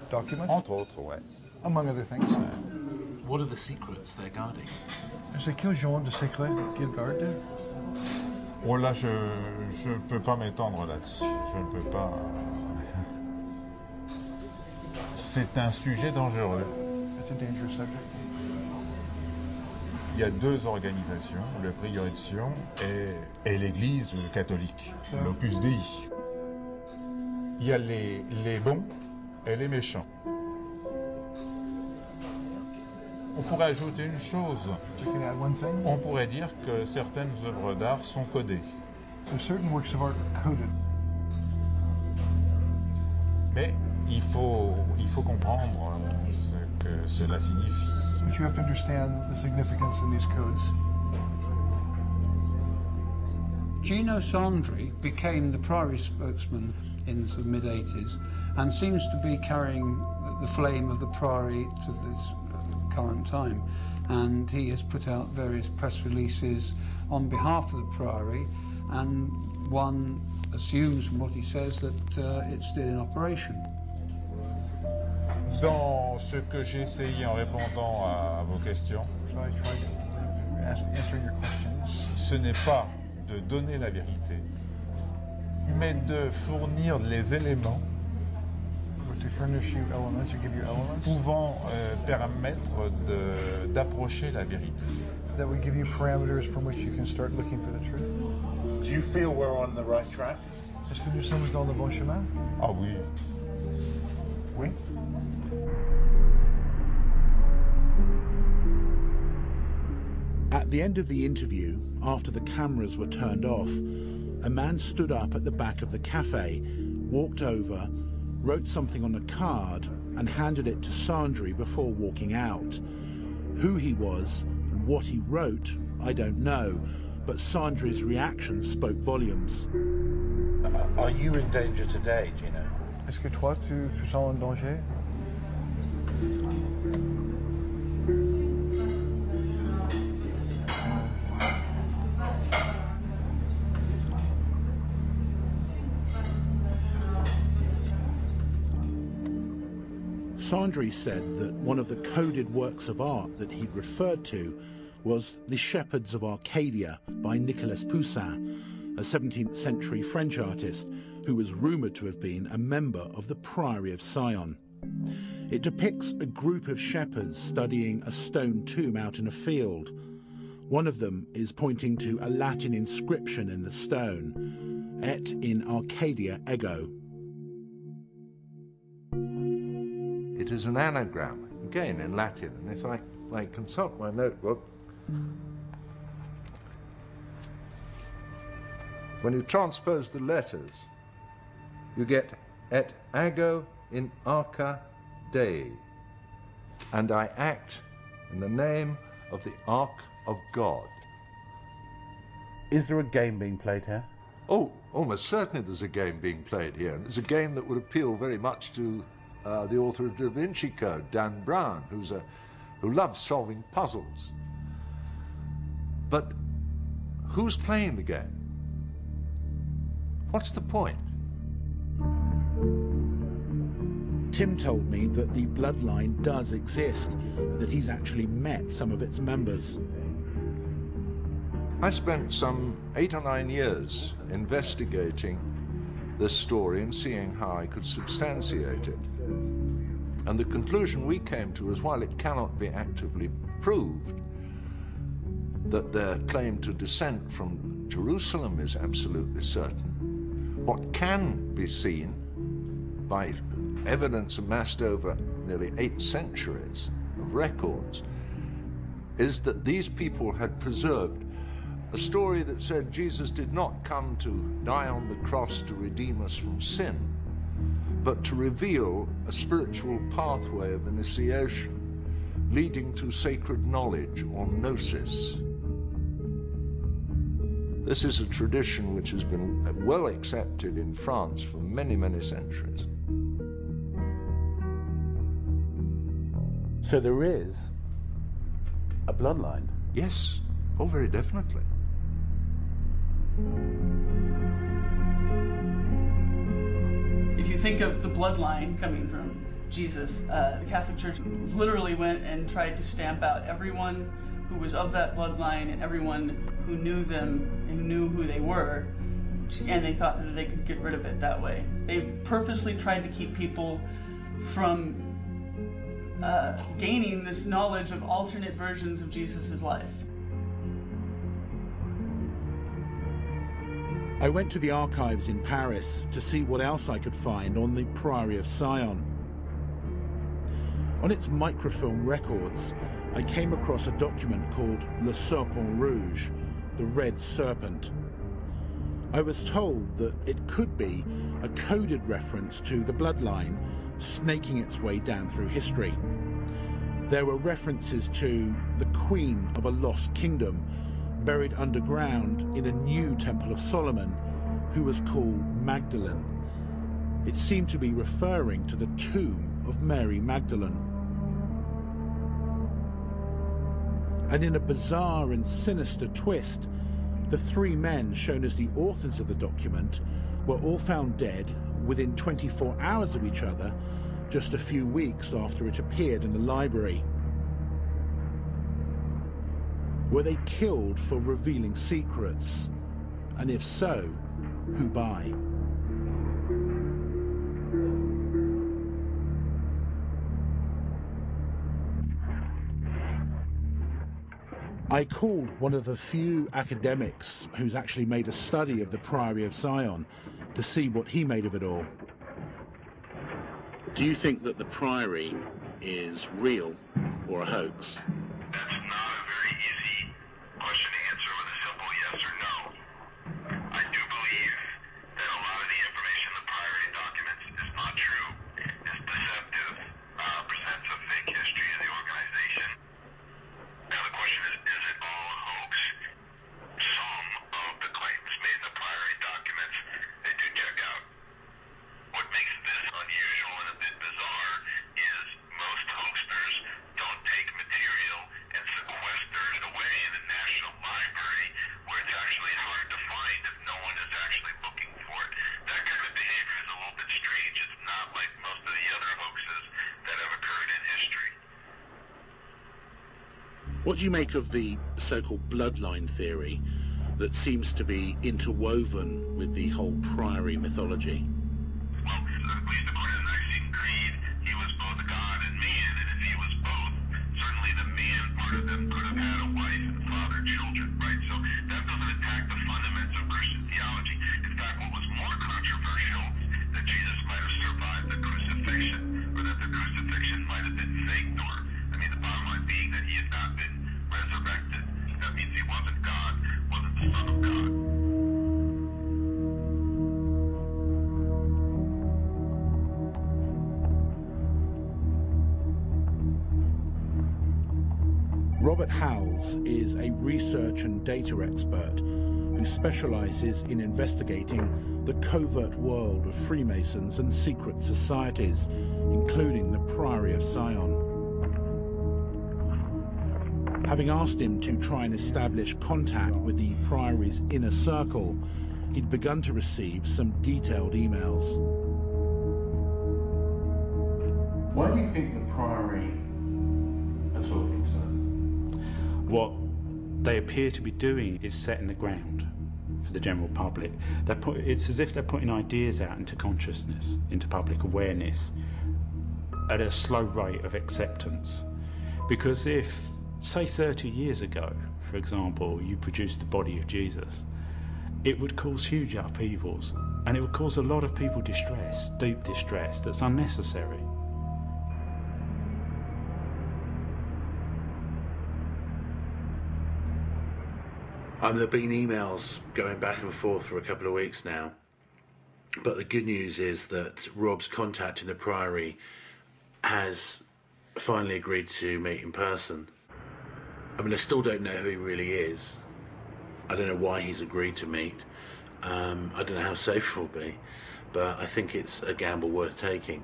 documents. Entre autres, ouais. Among other things. What are the secrets they're guarding? C'est quel genre de secret qu'ils gardent? Oh là, je ne peux pas m'étendre là-dessus. Je ne peux pas. C'est un sujet dangereux. It's a dangerous subject. Il y a deux organisations, le Prieuré de Sion et l'Église catholique, l'Opus Dei. Il y a les bons et les méchants. On pourrait ajouter une chose. We can add one thing. On pourrait dire que certaines œuvres d'art sont codées. So certain works of art are coded. Mais il faut comprendre ce que cela signifie. But you have to understand the significance in these codes. Gino Sandri became the Priory spokesman in the mid-80s and seems to be carrying the flame of the Priory to this current time. And he has put out various press releases on behalf of the Priory, and one assumes from what he says that it's still in operation. Dans ce que j'ai essayé en répondant à vos questions, So I tried answering your questions. ce n'est pas de donner la vérité, mais de fournir les éléments To furnish you elements, or give you elements pouvant permettre d'approcher la vérité. that would give you parameters from which you can start looking for the truth. Do you feel we're on the right track? Est-ce que nous sommes dans le bon chemin? Ah oui. Oui. At the end of the interview, after the cameras were turned off, a man stood up at the back of the cafe, walked over, wrote something on a card and handed it to Sandri before walking out. Who he was and what he wrote, I don't know, but Sandri's reaction spoke volumes. Are you in danger today, Gino? Est-ce que toi, tu sens un danger? Sandri said that one of the coded works of art that he'd referred to was The Shepherds of Arcadia by Nicolas Poussin, a 17th century French artist who was rumoured to have been a member of the Priory of Sion. It depicts a group of shepherds studying a stone tomb out in a field. One of them is pointing to a Latin inscription in the stone, Et in Arcadia ego. It is an anagram, again in Latin, and if I consult my notebook, when you transpose the letters, you get et ago in arca Dei, and I act in the name of the Ark of God. Is there a game being played here? Oh, almost certainly there's a game being played here, and it's a game that would appeal very much to the author of Davinci Code, Dan Brown, who loves solving puzzles. But who's playing the game? What's the point? Tim told me that the Bloodline does exist, and that he's actually met some of its members. I spent some 8 or 9 years investigating this story and seeing how I could substantiate it. And the conclusion we came to is, while it cannot be actively proved that their claim to descent from Jerusalem is absolutely certain, what can be seen by evidence amassed over nearly 8 centuries of records is that these people had preserved a story that said Jesus did not come to die on the cross to redeem us from sin, but to reveal a spiritual pathway of initiation leading to sacred knowledge, or gnosis. This is a tradition which has been well accepted in France for many, many centuries. So there is a bloodline? Yes, oh, very definitely. If you think of the bloodline coming from Jesus. The Catholic Church literally went and tried to stamp out everyone who was of that bloodline and everyone who knew them and who knew who they were, and they thought that they could get rid of it that way. They purposely tried to keep people from gaining this knowledge of alternate versions of Jesus' life. I went to the archives in Paris to see what else I could find on the Priory of Sion. On its microfilm records, I came across a document called Le Serpent Rouge, the Red Serpent. I was told that it could be a coded reference to the bloodline snaking its way down through history. There were references to the queen of a lost kingdom buried underground in a new Temple of Solomon, who was called Magdalene. It seemed to be referring to the tomb of Mary Magdalene. And in a bizarre and sinister twist, the three men shown as the authors of the document were all found dead within 24 hours of each other, just a few weeks after it appeared in the library. Were they killed for revealing secrets? And if so, who by? I called one of the few academics who's actually made a study of the Priory of Sion to see what he made of it all. Do you think that the Priory is real or a hoax? That's not a very easy question to answer with a simple yes or no. I do believe that a lot of the information in the Priory documents is not true, is deceptive, presents a fake history of the organization. Now the question is it all a hoax? Some of the claims made in the Priory documents, they do check out. What makes this unusual and a bit bizarre is most hoaxers don't take material and sequester it away in the National Library where it's actually hard to find if no one is actually looking for it. That kind of behavior is a little bit strange. It's not like most of the other hoaxes that have occurred in history. What do you make of the so-called bloodline theory that seems to be interwoven with the whole Priory mythology? Well, at least according to the Nicene Creed, he was both God and man, and if he was both, certainly the man part of them could have had a wife and fathered children, right? So that doesn't attack the fundamentals of Christian theology. In fact, what was more controversial, that Jesus might have survived the crucifixion, or that the crucifixion might have been faked, or, I mean, the bottom line being that he had not been resurrected. That means he wasn't God, wasn't the Son of God. Robert Howells is a research and data expert who specializes in investigating the covert world of Freemasons and secret societies, including the Priory of Sion. Having asked him to try and establish contact with the Priory's inner circle, he'd begun to receive some detailed emails. Why do you think the Priory are talking to us? What they appear to be doing is setting the ground for the general public. It's as if they're putting ideas out into consciousness, into public awareness, at a slow rate of acceptance. Because if, say 30 years ago, for example, you produced the body of Jesus, it would cause huge upheavals, and it would cause a lot of people distress, deep distress, that's unnecessary. There have been emails going back and forth for a couple of weeks now, but the good news is that Rob's contacting the Priory has finally agreed to meet in person. I mean, I still don't know who he really is. I don't know why he's agreed to meet. I don't know how safe it will be, but I think it's a gamble worth taking.